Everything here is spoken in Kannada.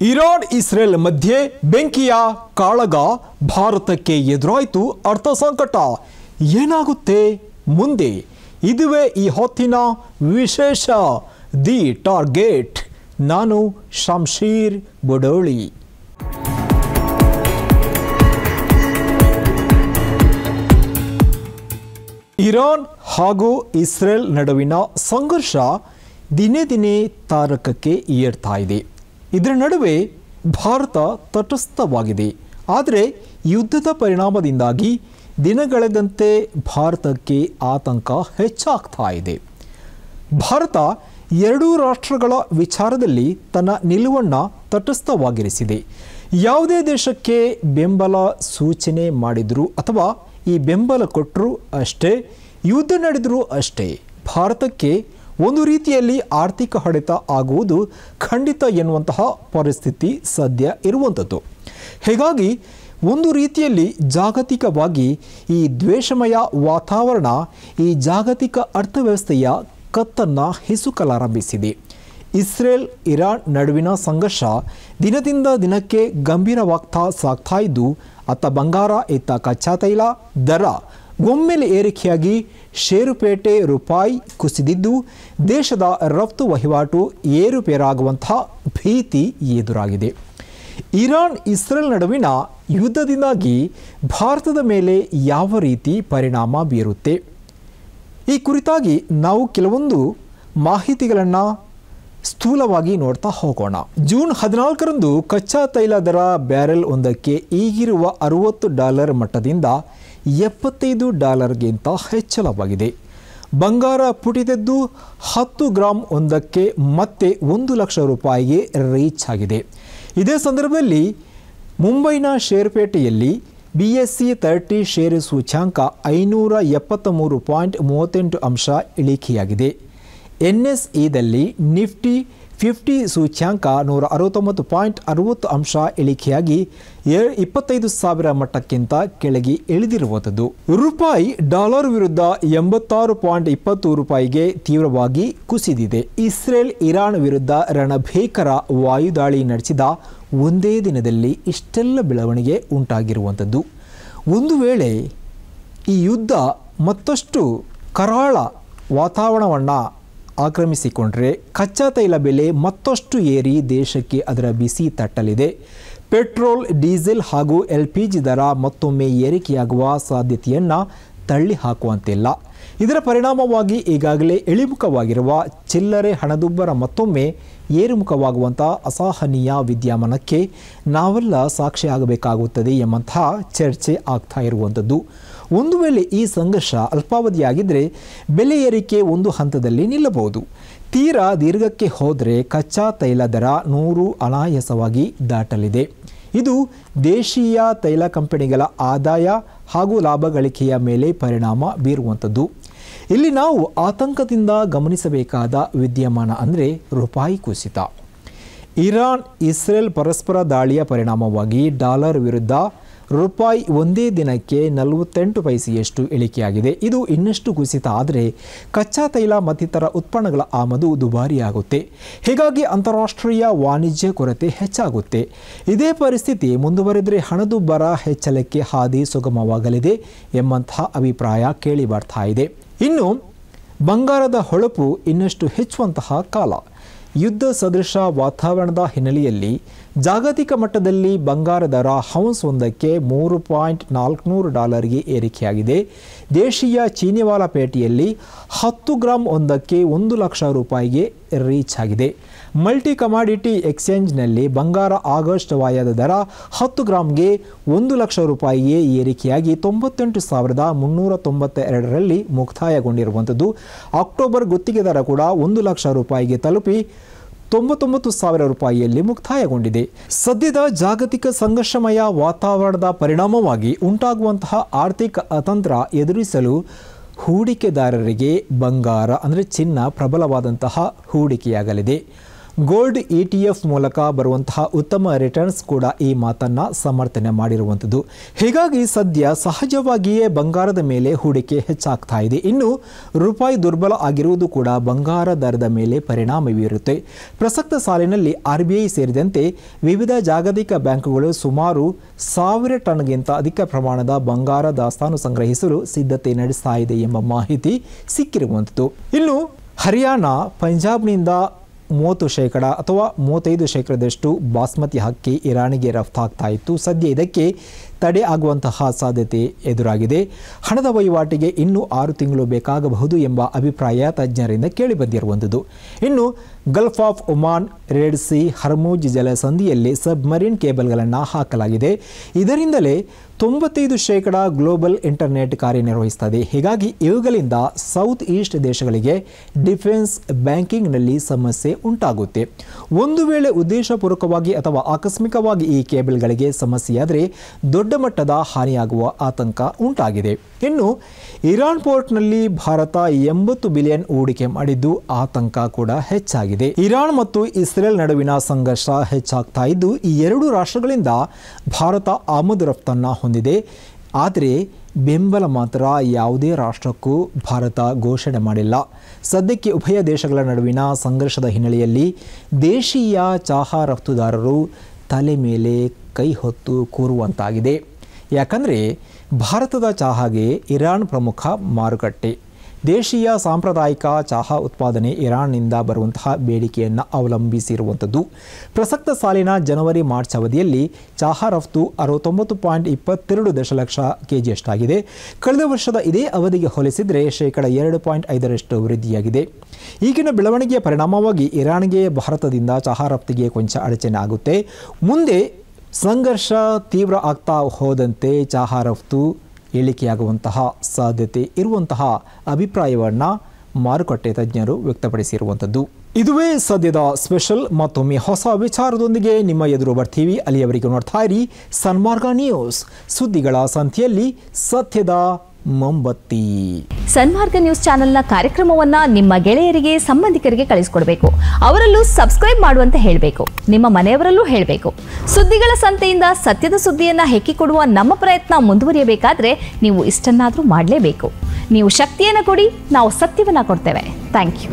ಇರಾನ್ ಇಸ್ರೇಲ್ ಮಧ್ಯೆ ಬೆಂಕಿಯ ಕಾಳಗ ಭಾರತಕ್ಕೆ ಎದುರಾಯಿತು ಅರ್ಥ ಸಂಕಟ ಏನಾಗುತ್ತೆ ಮುಂದೆ ಇದುವೇ ಈ ಹೊತ್ತಿನ ವಿಶೇಷ ದಿ ಟಾರ್ಗೆಟ್ ನಾನು ಶಂಶೀರ್ ಬಡೋಳಿ ಇರಾನ್ ಹಾಗೂ ಇಸ್ರೇಲ್ ನಡುವಿನ ಸಂಘರ್ಷ ದಿನೇ ದಿನೇ ತಾರಕಕ್ಕೆ ಏರ್ತಾ ಇದೆ ಇದರ ನಡುವೆ ಭಾರತ ತಟಸ್ಥವಾಗಿದೆ ಆದರೆ ಯುದ್ಧದ ಪರಿಣಾಮದಿಂದಾಗಿ ದಿನಗಳೆದಂತೆ ಭಾರತಕ್ಕೆ ಆತಂಕ ಹೆಚ್ಚಾಗ್ತಾ ಇದೆ ಭಾರತ ಎರಡೂ ರಾಷ್ಟ್ರಗಳ ವಿಚಾರದಲ್ಲಿ ತನ್ನ ನಿಲುವನ್ನು ತಟಸ್ಥವಾಗಿರಿಸಿದೆ ಯಾವುದೇ ದೇಶಕ್ಕೆ ಬೆಂಬಲ ಸೂಚನೆ ಮಾಡಿದರೂ ಅಥವಾ ಈ ಬೆಂಬಲ ಕೊಟ್ಟರೂ ಅಷ್ಟೇ ಯುದ್ಧ ನಡೆದರೂ ಅಷ್ಟೇ ಭಾರತಕ್ಕೆ ಒಂದು ರೀತಿಯಲ್ಲಿ ಆರ್ಥಿಕ ಹೊಡೆತ ಆಗುವುದು ಖಂಡಿತ ಎನ್ನುವಂತಹ ಪರಿಸ್ಥಿತಿ ಸದ್ಯ ಇರುವಂಥದ್ದು ಹೀಗಾಗಿ ಒಂದು ರೀತಿಯಲ್ಲಿ ಜಾಗತಿಕವಾಗಿ ಈ ದ್ವೇಷಮಯ ವಾತಾವರಣ ಈ ಜಾಗತಿಕ ಅರ್ಥವ್ಯವಸ್ಥೆಯ ಕತ್ತನ್ನು ಹಿಸುಕಲಾರಂಭಿಸಿದೆ ಇಸ್ರೇಲ್ ಇರಾನ್ ನಡುವಿನ ಸಂಘರ್ಷ ದಿನದಿಂದ ದಿನಕ್ಕೆ ಗಂಭೀರವಾಗ್ತಾ ಸಾಗ್ತಾ ಇದ್ದು ಅತ್ತ ಬಂಗಾರ ಇತ್ತ ಕಚ್ಚಾ ತೈಲ ದರ ಒಮ್ಮೆಲೆ ಏರಿಕೆಯಾಗಿ ಷೇರುಪೇಟೆ ರೂಪಾಯಿ ಕುಸಿದಿದ್ದು ದೇಶದ ರಫ್ತು ವಹಿವಾಟು ಏರುಪೇರಾಗುವಂತಹ ಭೀತಿ ಎದುರಾಗಿದೆ ಇರಾನ್ ಇಸ್ರೇಲ್ ನಡುವಿನ ಯುದ್ಧದಿಂದಾಗಿ ಭಾರತದ ಮೇಲೆ ಯಾವ ರೀತಿ ಪರಿಣಾಮ ಬೀರುತ್ತೆ ಈ ಕುರಿತಾಗಿ ನಾವು ಕೆಲವೊಂದು ಮಾಹಿತಿಗಳನ್ನು ಸ್ಥೂಲವಾಗಿ ನೋಡ್ತಾ ಹೋಗೋಣ ಜೂನ್ 14ರಂದು ಕಚ್ಚಾ ತೈಲ ದರ ಬ್ಯಾರೆಲ್ ಒಂದಕ್ಕೆ ಈಗಿರುವ $60 ಮಟ್ಟದಿಂದ $75ಗಿಂತ ಹೆಚ್ಚಳವಾಗಿದೆ ಬಂಗಾರ ಪುಟಿದೆದ್ದು 10 ಗ್ರಾಂ ಒಂದಕ್ಕೆ ಮತ್ತೆ 1 ಲಕ್ಷ ರೂಪಾಯಿಗೆ ರೀಚ್ ಆಗಿದೆ ಇದೇ ಸಂದರ್ಭದಲ್ಲಿ ಮುಂಬೈನ ಷೇರುಪೇಟೆಯಲ್ಲಿ BSE 30 ಷೇರು ಸೂಚ್ಯಾಂಕ 573.38 ಅಂಶ ಇಳಿಕೆಯಾಗಿದೆ NSEದಲ್ಲಿ ನಿಫ್ಟಿ 50 ಸೂಚ್ಯಾಂಕ 169.60 ಅಂಶ ಇಳಿಕೆಯಾಗಿ 25,000 ಮಟ್ಟಕ್ಕಿಂತ ಕೆಳಗೆ ಇಳಿದಿರುವಂಥದ್ದು ರೂಪಾಯಿ ಡಾಲರ್ ವಿರುದ್ಧ 86.20 ರೂಪಾಯಿಗೆ ತೀವ್ರವಾಗಿ ಕುಸಿದಿದೆ ಇಸ್ರೇಲ್ ಇರಾನ್ ವಿರುದ್ಧ ರಣಭೀಕರ ವಾಯುದಾಳಿ ನಡೆಸಿದ ಒಂದೇ ದಿನದಲ್ಲಿ ಇಷ್ಟೆಲ್ಲ ಬೆಳವಣಿಗೆ ಉಂಟಾಗಿರುವಂಥದ್ದು ಒಂದು ವೇಳೆ ಈ ಯುದ್ಧ ಮತ್ತಷ್ಟು ಕರಾಳ ವಾತಾವರಣವನ್ನು ಆಕ್ರಮಿಸಿಕೊಂಡ್ರೆ ಕಚ್ಚಾ ತೈಲ ಬೆಲೆ ಮತ್ತಷ್ಟು ಏರಿ ದೇಶಕ್ಕೆ ಅದರ ಬಿಸಿ ತಟ್ಟಲಿದೆ ಪೆಟ್ರೋಲ್ ಡೀಸೆಲ್ ಹಾಗೂ LPG ದರ ಮತ್ತೊಮ್ಮೆ ಏರಿಕೆಯಾಗುವ ಸಾಧ್ಯತೆಯನ್ನು ತಳ್ಳಿ ಹಾಕುವಂತಿಲ್ಲ ಇದರ ಪರಿಣಾಮವಾಗಿ ಈಗಾಗಲೇ ಇಳಿಮುಖವಾಗಿರುವ ಚಿಲ್ಲರೆ ಹಣದುಬ್ಬರ ಮತ್ತೊಮ್ಮೆ ಏರುಮುಖವಾಗುವಂಥ ಅಸಹನೀಯ ವಿದ್ಯಮಾನಕ್ಕೆ ನಾವೆಲ್ಲ ಸಾಕ್ಷಿಯಾಗಬೇಕಾಗುತ್ತದೆ ಎಂಬಂತಹ ಚರ್ಚೆ ಆಗ್ತಾ ಇರುವಂಥದ್ದು ಒಂದು ವೇಳೆ ಈ ಸಂಘರ್ಷ ಅಲ್ಪಾವಧಿಯಾಗಿದ್ದರೆ ಬೆಲೆ ಏರಿಕೆ ಒಂದು ಹಂತದಲ್ಲಿ ನಿಲ್ಲಬಹುದು ತೀರಾ ದೀರ್ಘಕ್ಕೆ ಹೋದರೆ ಕಚ್ಚಾ ತೈಲ ದರ 100 ಅನಾಯಾಸವಾಗಿ ದಾಟಲಿದೆ ಇದು ದೇಶೀಯ ತೈಲ ಕಂಪನಿಗಳ ಆದಾಯ ಹಾಗೂ ಲಾಭ ಗಳಿಕೆಯ ಮೇಲೆ ಪರಿಣಾಮ ಬೀರುವಂಥದ್ದು ಇಲ್ಲಿ ನಾವು ಆತಂಕದಿಂದ ಗಮನಿಸಬೇಕಾದ ವಿದ್ಯಮಾನ ಅಂದರೆ ರೂಪಾಯಿ ಕುಸಿತ ಇರಾನ್ ಇಸ್ರೇಲ್ ಪರಸ್ಪರ ದಾಳಿಯ ಪರಿಣಾಮವಾಗಿ ಡಾಲರ್ ವಿರುದ್ಧ ರೂಪಾಯಿ ಒಂದೇ ದಿನಕ್ಕೆ 48 ಪೈಸೆಯಷ್ಟು ಇಳಿಕೆಯಾಗಿದೆ ಇದು ಇನ್ನಷ್ಟು ಕುಸಿತ ಆದರೆ ಕಚ್ಚಾ ತೈಲ ಮತ್ತಿತರ ಉತ್ಪನ್ನಗಳ ಆಮದು ದುಬಾರಿಯಾಗುತ್ತೆ ಹೀಗಾಗಿ ಅಂತಾರಾಷ್ಟ್ರೀಯ ವಾಣಿಜ್ಯ ಕೊರತೆ ಹೆಚ್ಚಾಗುತ್ತೆ ಇದೇ ಪರಿಸ್ಥಿತಿ ಮುಂದುವರೆದರೆ ಹಣದುಬ್ಬರ ಹೆಚ್ಚಳಕ್ಕೆ ಹಾದಿ ಸುಗಮವಾಗಲಿದೆ ಎಂಬಂತಹ ಅಭಿಪ್ರಾಯ ಕೇಳಿ ಬರ್ತಾ ಇದೆ ಇನ್ನು ಬಂಗಾರದ ಹೊಳಪು ಇನ್ನಷ್ಟು ಹೆಚ್ಚುವಂತಹ ಕಾಲ ಯುದ್ಧ ಸದೃಶ ವಾತಾವರಣದ ಹಿನ್ನೆಲೆಯಲ್ಲಿ ಜಾಗತಿಕ ಮಟ್ಟದಲ್ಲಿ ಬಂಗಾರ ದರ ಔನ್ಸ್ ಒಂದಕ್ಕೆ $3.400ಗೆ ಏರಿಕೆಯಾಗಿದೆ ದೇಶೀಯ ಚೀನಿವಾಲ ಪೇಟೆಯಲ್ಲಿ 10 ಗ್ರಾಂ ಒಂದಕ್ಕೆ 1 ಲಕ್ಷ ರೂಪಾಯಿಗೆ ರೀಚ್ ಆಗಿದೆ ಮಲ್ಟಿ ಕಮಾಡಿಟಿ ಎಕ್ಸ್ಚೇಂಜ್ನಲ್ಲಿ ಬಂಗಾರ ಆಗಸ್ಟ್ ವಾಯದ ದರ 10 ಗ್ರಾಂಗೆ 1 ಲಕ್ಷ ರೂಪಾಯಿಗೆ ಏರಿಕೆಯಾಗಿ 98,392ರಲ್ಲಿ ಮುಕ್ತಾಯಗೊಂಡಿರುವಂಥದ್ದು ಅಕ್ಟೋಬರ್ ಗುತ್ತಿಗೆ ದರ ಕೂಡ 1 ಲಕ್ಷ ರೂಪಾಯಿಗೆ ತಲುಪಿ 99,000 ರೂಪಾಯಿಯಲ್ಲಿ ಮುಕ್ತಾಯಗೊಂಡಿದೆ ಸದ್ಯದ ಜಾಗತಿಕ ಸಂಘರ್ಷಮಯ ವಾತಾವರಣದ ಪರಿಣಾಮವಾಗಿ ಉಂಟಾಗುವಂತಹ ಆರ್ಥಿಕ ಅತಂತ್ರ ಎದುರಿಸಲು ಹೂಡಿಕೆದಾರರಿಗೆ ಬಂಗಾರ ಅಂದರೆ ಚಿನ್ನ ಪ್ರಬಲವಾದಂತಹ ಹೂಡಿಕೆಯಾಗಲಿದೆ ಗೋಲ್ಡ್ ETF ಮೂಲಕ ಬರುವಂತಹ ಉತ್ತಮ ರಿಟರ್ನ್ಸ್ ಕೂಡ ಈ ಮಾತನ್ನು ಸಮರ್ಥನೆ ಮಾಡಿರುವಂಥದ್ದು. ಹೀಗಾಗಿ ಸದ್ಯ ಸಹಜವಾಗಿಯೇ ಬಂಗಾರದ ಮೇಲೆ ಹೂಡಿಕೆ ಹೆಚ್ಚಾಗ್ತಾ ಇದೆ. ಇನ್ನು ರೂಪಾಯಿ ದುರ್ಬಲ ಆಗಿರುವುದು ಕೂಡ ಬಂಗಾರ ದರದ ಮೇಲೆ ಪರಿಣಾಮ ಬೀರುತ್ತೆ. ಪ್ರಸಕ್ತ ಸಾಲಿನಲ್ಲಿ RBI ಸೇರಿದಂತೆ ವಿವಿಧ ಜಾಗತಿಕ ಬ್ಯಾಂಕುಗಳು ಸುಮಾರು 1000 ಟನ್ಗಿಂತ ಅಧಿಕ ಪ್ರಮಾಣದ ಬಂಗಾರ ದಾಸ್ತಾನು ಸಂಗ್ರಹಿಸಲು ಸಿದ್ಧತೆ ನಡೆಸ್ತಾ ಇದೆ ಎಂಬ ಮಾಹಿತಿ ಸಿಕ್ಕಿರುವಂಥದ್ದು. ಇನ್ನು ಹರಿಯಾಣ, ಪಂಜಾಬ್ನಿಂದ 30% ಅಥವಾ 35% ಬಾಸ್ಮತಿ ಅಕ್ಕಿ ಇರಾನಿಗೆ ರಫ್ತಾಗ್ತಾ ಇತ್ತು. ಸದ್ಯ ಇದಕ್ಕೆ ತಡೆ ಆಗುವಂತಹ ಸಾಧ್ಯತೆ ಎದುರಾಗಿದೆ. ಹಣದ ವಹಿವಾಟಿಗೆ ಇನ್ನೂ 6 ತಿಂಗಳು ಬೇಕಾಗಬಹುದು ಎಂಬ ಅಭಿಪ್ರಾಯ ತಜ್ಞರಿಂದ ಕೇಳಿಬಂದಿರುವಂಥದ್ದು. ಇನ್ನು gulf of Oman, red sea, Hormuz ಜಲಸಂಧಿಯಲ್ಲಿ ಸಬ್ಮರೀನ್ ಕೇಬಲ್ಗಳನ್ನು ಹಾಕಲಾಗಿದೆ. ಇದರಿಂದಲೇ 95% ಗ್ಲೋಬಲ್ ಇಂಟರ್ನೆಟ್ ಕಾರ್ಯನಿರ್ವಹಿಸುತ್ತದೆ. ಹೀಗಾಗಿ ಇವುಗಳಿಂದ ಸೌತ್ ಈಸ್ಟ್ ದೇಶಗಳಿಗೆ ಡಿಫೆನ್ಸ್ ಬ್ಯಾಂಕಿಂಗ್ನಲ್ಲಿ ಸಮಸ್ಯೆ ಉಂಟಾಗುತ್ತೆ. ಒಂದು ವೇಳೆ ಉದ್ದೇಶಪೂರ್ವಕವಾಗಿ ಅಥವಾ ಆಕಸ್ಮಿಕವಾಗಿ ಈ ಕೇಬಲ್ಗಳಿಗೆ ಸಮಸ್ಯೆಯಾದರೆ ದೊಡ್ಡ ಮಟ್ಟದ ಹಾನಿಯಾಗುವ ಆತಂಕ ಉಂಟಾಗಿದೆ. ಇನ್ನು ಇರಾನ್ ಪೋರ್ಟ್ನಲ್ಲಿ ಭಾರತ 80 ಬಿಲಿಯನ್ ಹೂಡಿಕೆ ಮಾಡಿದ್ದು ಆತಂಕ ಕೂಡ ಹೆಚ್ಚಾಗಿದೆ. ಇರಾನ್ ಮತ್ತು ಇಸ್ರೇಲ್ ನಡುವಿನ ಸಂಘರ್ಷ ಹೆಚ್ಚಾಗ್ತಾ ಇದ್ದು ಈ ಎರಡೂ ರಾಷ್ಟ್ರಗಳಿಂದ ಭಾರತ ಆಮದು ರಫ್ತನ್ನು ಹೊಂದಿದೆ. ಆದರೆ ಬೆಂಬಲ ಮಾತ್ರ ಯಾವುದೇ ರಾಷ್ಟ್ರಕ್ಕೂ ಭಾರತ ಘೋಷಣೆ ಮಾಡಿಲ್ಲ. ಸದ್ಯಕ್ಕೆ ಉಭಯ ದೇಶಗಳ ನಡುವಿನ ಸಂಘರ್ಷದ ಹಿನ್ನೆಲೆಯಲ್ಲಿ ದೇಶೀಯ ಚಹಾ ರಫ್ತುದಾರರು ತಲೆ ಮೇಲೆ ಕೈ ಹೊತ್ತು ಕೂರುವಂತಾಗಿದೆ. ಯಾಕಂದರೆ ಭಾರತದ ಚಹಾಗೆ ಇರಾನ್ ಪ್ರಮುಖ ಮಾರುಕಟ್ಟೆ. ದೇಶೀಯ ಸಾಂಪ್ರದಾಯಿಕ ಚಹಾ ಉತ್ಪಾದನೆ ಇರಾನ್ನಿಂದ ಬರುವಂತಹ ಬೇಡಿಕೆಯನ್ನು ಅವಲಂಬಿಸಿರುವಂಥದ್ದು. ಪ್ರಸಕ್ತ ಸಾಲಿನ ಜನವರಿ-ಮಾರ್ಚ್ ಅವಧಿಯಲ್ಲಿ ಚಹಾ ರಫ್ತು 69.22 ದಶಲಕ್ಷ ಕೆಜಿಯಷ್ಟಾಗಿದೆ. ಕಳೆದ ವರ್ಷದ ಇದೇ ಅವಧಿಗೆ ಹೋಲಿಸಿದರೆ 2.5% ವೃದ್ಧಿಯಾಗಿದೆ. ಈಗಿನ ಬೆಳವಣಿಗೆಯ ಪರಿಣಾಮವಾಗಿ ಇರಾನ್ಗೆ ಭಾರತದಿಂದ ಚಹಾ ರಫ್ತಿಗೆ ಕೊಂಚ ಅಡಚಣೆ ಆಗುತ್ತೆ. ಮುಂದೆ ಸಂಘರ್ಷ ತೀವ್ರ ಆಗ್ತಾ ಹೋದಂತೆ ಚಹಾ ರಫ್ತು ಇಳಿಕೆಯಾಗುವಂತಹ ಸಾಧ್ಯತೆ ಇರುವಂತಹ ಅಭಿಪ್ರಾಯವನ್ನು ಮಾರುಕಟ್ಟೆ ತಜ್ಞರು ವ್ಯಕ್ತಪಡಿಸಿರುವಂಥದ್ದು. ಇದುವೇ ಸದ್ಯದ ಸ್ಪೆಷಲ್. ಮತ್ತೊಮ್ಮೆ ಹೊಸ ವಿಚಾರದೊಂದಿಗೆ ನಿಮ್ಮ ಎದುರು ಬರ್ತೀವಿ. ಅಲ್ಲಿಯವರೆಗೂ ನೋಡ್ತಾ ಇರಿ ಸನ್ಮಾರ್ಗ ನ್ಯೂಸ್, ಸುದ್ದಿಗಳ ಸಂತೆಯಲ್ಲಿ ಸತ್ಯದ ಮೊಂಬತ್ತಿ. ಸನ್ಮಾರ್ಗ ನ್ಯೂಸ್ ಚಾನೆಲ್ನ ಕಾರ್ಯಕ್ರಮವನ್ನ ನಿಮ್ಮ ಗೆಳೆಯರಿಗೆ, ಸಂಬಂಧಿಕರಿಗೆ ಕಳಿಸಿಕೊಡಬೇಕು. ಅವರಲ್ಲೂ ಸಬ್ಸ್ಕ್ರೈಬ್ ಮಾಡುವಂತೆ ಹೇಳಬೇಕು. ನಿಮ್ಮ ಮನೆಯವರಲ್ಲೂ ಹೇಳಬೇಕು. ಸುದ್ದಿಗಳ ಸಂತೆಯಿಂದ ಸತ್ಯದ ಸುದ್ದಿಯನ್ನ ಹೆಕ್ಕಿಕೊಡುವ ನಮ್ಮ ಪ್ರಯತ್ನ ಮುಂದುವರಿಯಬೇಕಾದ್ರೆ ನೀವು ಇಷ್ಟನ್ನಾದರೂ ಮಾಡಲೇಬೇಕು. ನೀವು ಶಕ್ತಿಯನ್ನು ಕೊಡಿ, ನಾವು ಸತ್ಯವನ್ನ ಕೊಡ್ತೇವೆ. Thank you.